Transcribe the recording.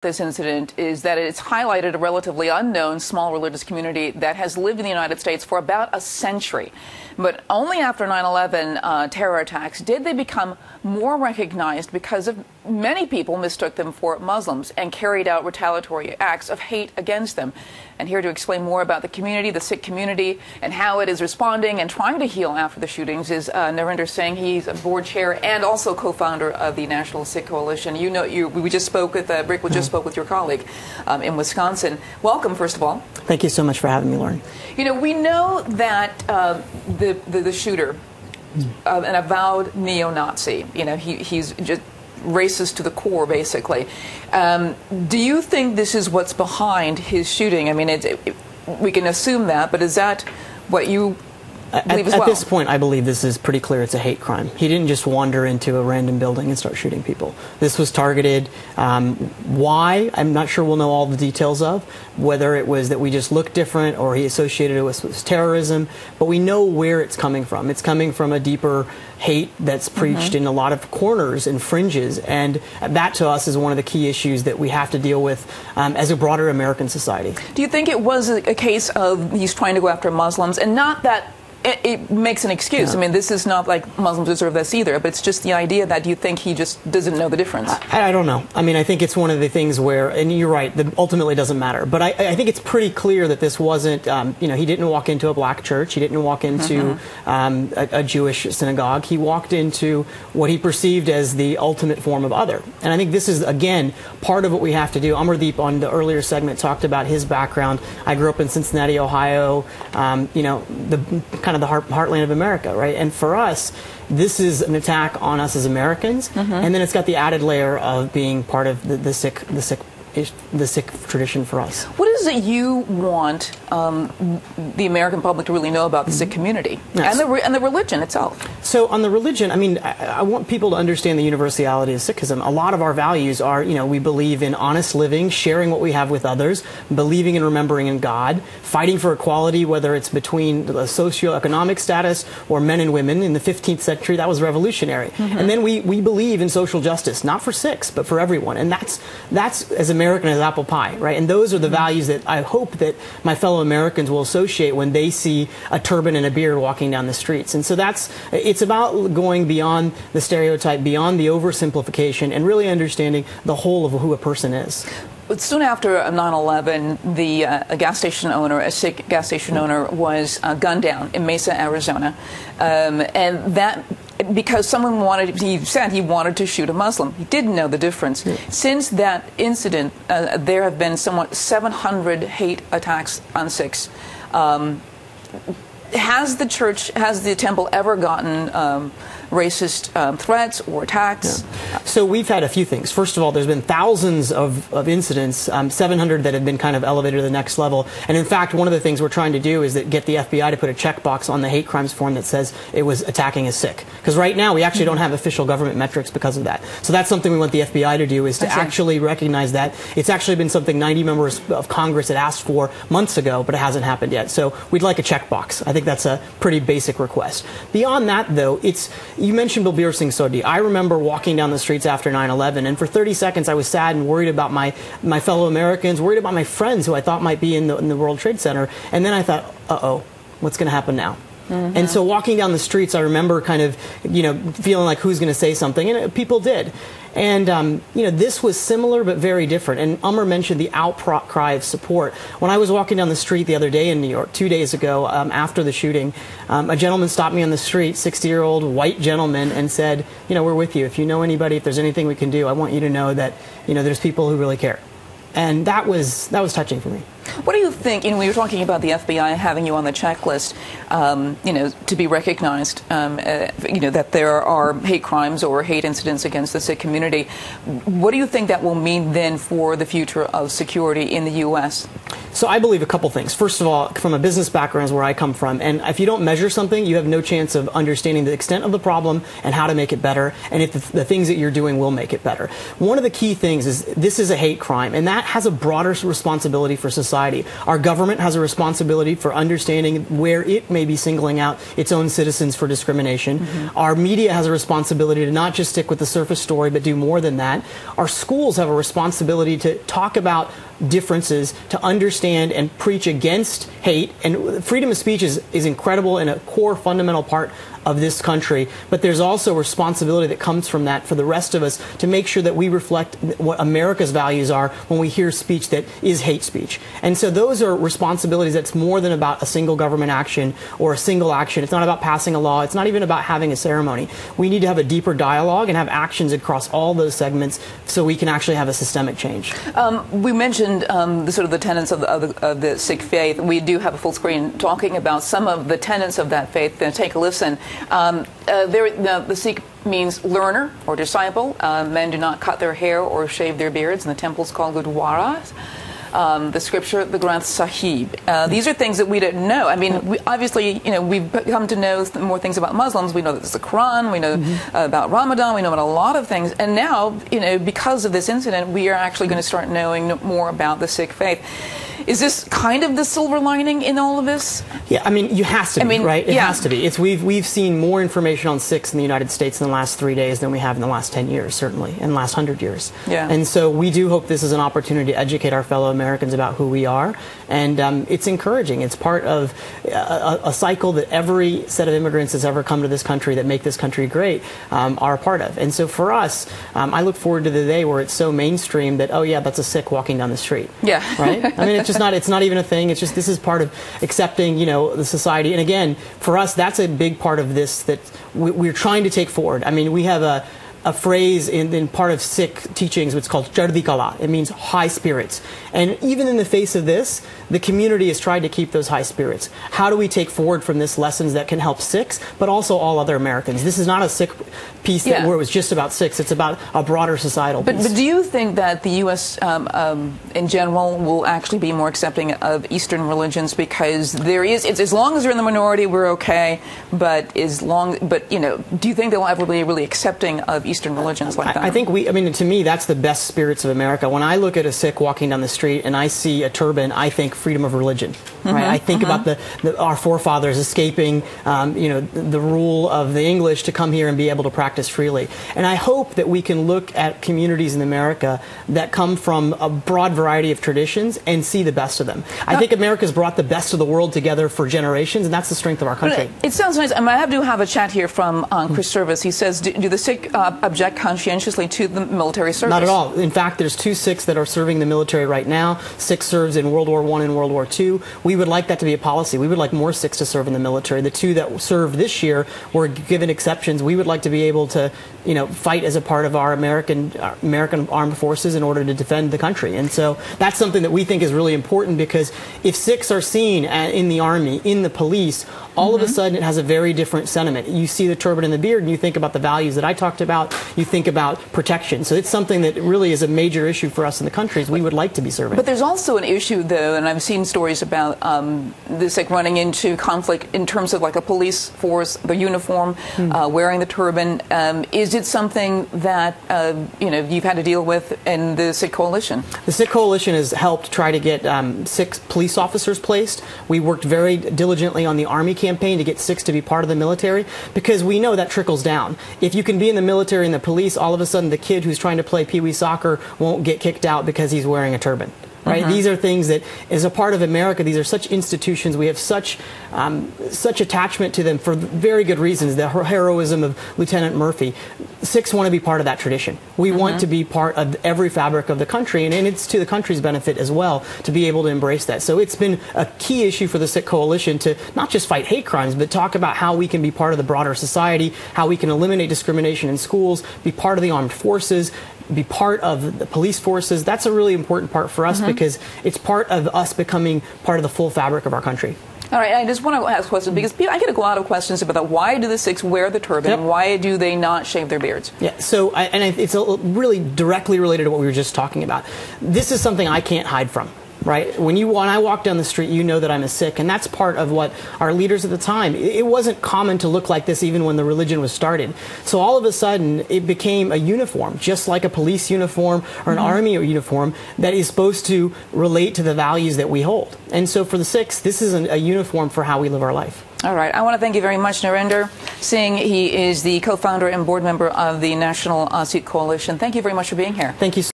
This incident is that it's highlighted a relatively unknown small religious community that has lived in the United States for about a century. But only after 9/11 terror attacks did they become more recognized because of many people mistook them for Muslims and carried out retaliatory acts of hate against them. And here to explain more about the community, the Sikh community, and how it is responding and trying to heal after the shootings is Narinder Singh. He's a board chair and also co-founder of the National Sikh Coalition. We just spoke with Brick. We just spoke with your colleague in Wisconsin. Welcome, first of all. Thank you so much for having me, Lauren. You know, we know that the shooter, an avowed neo-Nazi, you know, he's just racist to the core, basically. Do you think this is what's behind his shooting? I mean, we can assume that, but is that what you believe as well? At this point, I believe this is pretty clear. It's a hate crime. He didn't just wander into a random building and start shooting people. This was targeted. Why? I'm not sure we'll know all the details of, whether it was that we just looked different or he associated it with terrorism, but we know where it's coming from. It's coming from a deeper hate that's preached in a lot of corners and fringes, and that to us is one of the key issues that we have to deal with as a broader American society. Do you think it was a case of he's trying to go after Muslims, and not that it makes an excuse? Yeah. I mean, this is not like Muslims deserve this either, but it's just the idea that you think he just doesn't know the difference. I don't know. I mean, I think it's one of the things where, and you're right, that ultimately doesn't matter. But I think it's pretty clear that this wasn't, you know, he didn't walk into a black church. He didn't walk into a Jewish synagogue. He walked into what he perceived as the ultimate form of other. And I think this is, again, part of what we have to do. Amardeep, on the earlier segment, talked about his background. I grew up in Cincinnati, Ohio, you know, kind of the heartland of America, right? And for us, this is an attack on us as Americans, and then it's got the added layer of being part of the Sikh tradition for us. What is it you want the American public to really know about the Sikh community and the religion itself? So on the religion, I mean, I want people to understand the universality of Sikhism. A lot of our values are, you know, we believe in honest living, sharing what we have with others, believing and remembering in God, fighting for equality, whether it's between the socioeconomic status or men and women. In the 15th century, that was revolutionary. And then we believe in social justice, not for Sikhs, but for everyone. And that's as American as apple pie, right? And those are the values that I hope that my fellow Americans will associate when they see a turban and a beard walking down the streets. And so it's about going beyond the stereotype, beyond the oversimplification, and really understanding the whole of who a person is. But soon after 9/11, a gas station owner, a Sikh gas station owner, was gunned down in Mesa, Arizona, and that because he said he wanted to shoot a Muslim. He didn't know the difference. Since that incident, there have been somewhat 700 hate attacks on Sikhs. Has the temple ever gotten racist threats or attacks? So we've had a few things. First of all, there's been thousands of incidents, 700 that have been kind of elevated to the next level. And in fact, one of the things we're trying to do is get the FBI to put a checkbox on the hate crimes form that says it was attacking a Sikh. Because right now, we actually don't have official government metrics because of that. So that's something we want the FBI to do, is to actually recognize that. It's actually been something 90 members of Congress had asked for months ago, but it hasn't happened yet. So we'd like a checkbox. I think that's a pretty basic request. Beyond that, though, you mentioned Balbir Singh Sodhi. I remember walking down the streets after 9/11, and for 30 seconds I was sad and worried about my fellow Americans, worried about my friends who I thought might be in the World Trade Center. And then I thought, uh-oh, what's going to happen now? And so walking down the streets, I remember kind of, you know, feeling like who's going to say something, and people did. And, you know, this was similar but very different. And Amar mentioned the outcry of support. When I was walking down the street the other day in New York, 2 days ago, after the shooting, a gentleman stopped me on the street, 60-year-old white gentleman, and said, you know, we're with you. If you know anybody, if there's anything we can do, I want you to know that, you know, there's people who really care. And that was touching for me. What do you think, you know, when you're talking about the FBI having you on the checklist, you know, to be recognized, you know, that there are hate crimes or hate incidents against the Sikh community, what do you think that will mean then for the future of security in the U.S.? So I believe a couple things. First of all, from a business background is where I come from, and if you don't measure something, you have no chance of understanding the extent of the problem and how to make it better, and if the things that you're doing will make it better. One of the key things is this is a hate crime, and that has a broader responsibility for society. Our government has a responsibility for understanding where it may be singling out its own citizens for discrimination. Our media has a responsibility to not just stick with the surface story, but do more than that. Our schools have a responsibility to talk about differences, to understand and preach against hate. And freedom of speech is incredible and a core fundamental part of this country, but there's also a responsibility that comes from that for the rest of us to make sure that we reflect what America's values are when we hear speech that is hate speech. And so those are responsibilities that's more than about a single government action or a single action. It's not about passing a law. It's not even about having a ceremony. We need to have a deeper dialogue and have actions across all those segments so we can actually have a systemic change. We mentioned the sort of the tenets of the Sikh faith. We do have a full screen talking about some of the tenets of that faith. Take a listen. The Sikh means learner or disciple. Men do not cut their hair or shave their beards, and the temples called gurdwaras. The scripture, the Granth Sahib. These are things that we didn't know. I mean, obviously, we've come to know more things about Muslims. We know that there's the Quran. We know about Ramadan. We know about a lot of things. And now, because of this incident, we are actually going to start knowing more about the Sikh faith. Is this kind of the silver lining in all of this? Yeah, I mean, it has to be, right? It has to be. We've seen more information on Sikhs in the United States in the last 3 days than we have in the last 10 years, certainly, in the last 100 years. Yeah. And so we do hope this is an opportunity to educate our fellow Americans about who we are. And it's encouraging. It's part of a cycle that every set of immigrants that's ever come to this country that make this country great are a part of. And so for us, I look forward to the day where it's so mainstream that, oh, yeah, that's a Sikh walking down the street. Yeah. Right? I mean, it's not even a thing. It's just this is part of accepting, the society. And again, for us, that's a big part of this that we're trying to take forward. I mean, we have a phrase in part of Sikh teachings, which is called Chardi Kala. It means high spirits. And even in the face of this, the community has tried to keep those high spirits. How do we take forward from this lessons that can help Sikhs, but also all other Americans? This is not a Sikh piece where it was just about Sikhs. It's about a broader societal piece. But do you think that the U.S. In general will actually be more accepting of Eastern religions because it's as long as you're in the minority, we're okay. But do you think they'll ever be really accepting of Eastern religions like that? I think to me, that's the best spirits of America. When I look at a Sikh walking down the street and I see a turban, I think freedom of religion. Right? I think about our forefathers escaping, the rule of the English to come here and be able to practice freely. And I hope that we can look at communities in America that come from a broad variety of traditions and see the best of them. I think America's brought the best of the world together for generations, and that's the strength of our country. It sounds nice. I do have a chat here from Chris Service. He says, do the Sikh object conscientiously to the military service? Not at all. In fact, there's 2 Sikhs that are serving the military right now. 6 serves in World War I and World War II. We would like that to be a policy. We would like more Sikhs to serve in the military. The 2 that served this year were given exceptions. We would like to be able to, fight as a part of our American armed forces in order to defend the country. And so that's something that we think is really important, because if Sikhs are seen in the army, in the police, all of a sudden it has a very different sentiment. You see the turban and the beard and you think about the values that I talked about. You think about protection. So it's something that really is a major issue for us in the country. We would like to be serving. But there's also an issue, though, and I've seen stories about the Sikh running into conflict in terms of like a police force, the uniform, wearing the turban. Is it something that you've had to deal with in the Sikh Coalition? The Sikh Coalition has helped try to get Sikh police officers placed. We worked very diligently on the Army campaign to get Sikhs to be part of the military, because we know that trickles down. If you can be in the military and the police, all of a sudden the kid who's trying to play pee-wee soccer won't get kicked out because he's wearing a turban. Right? These are things that, as a part of America, these are such institutions. We have such attachment to them for very good reasons. The heroism of Lieutenant Murphy. Sikhs want to be part of that tradition. We want to be part of every fabric of the country, and it's to the country's benefit as well to be able to embrace that. So it's been a key issue for the Sikh Coalition to not just fight hate crimes, but talk about how we can be part of the broader society, how we can eliminate discrimination in schools, be part of the armed forces, be part of the police forces. That's a really important part for us, because it's part of us becoming part of the full fabric of our country. All right, I just want to ask a question, because I get a lot of questions about that. Why do the Sikhs wear the turban? Why do they not shave their beards? Yeah, so it's really directly related to what we were just talking about. This is something I can't hide from. right? When I walk down the street, you know that I'm a Sikh, and that's part of what our leaders at the time, it wasn't common to look like this even when the religion was started. So all of a sudden, it became a uniform, just like a police uniform or an army uniform that is supposed to relate to the values that we hold. And so for the Sikhs, this is a uniform for how we live our life. All right. I want to thank you very much, Narinder Singh. He is the co-founder and board member of the National Sikh Coalition. Thank you very much for being here. Thank you.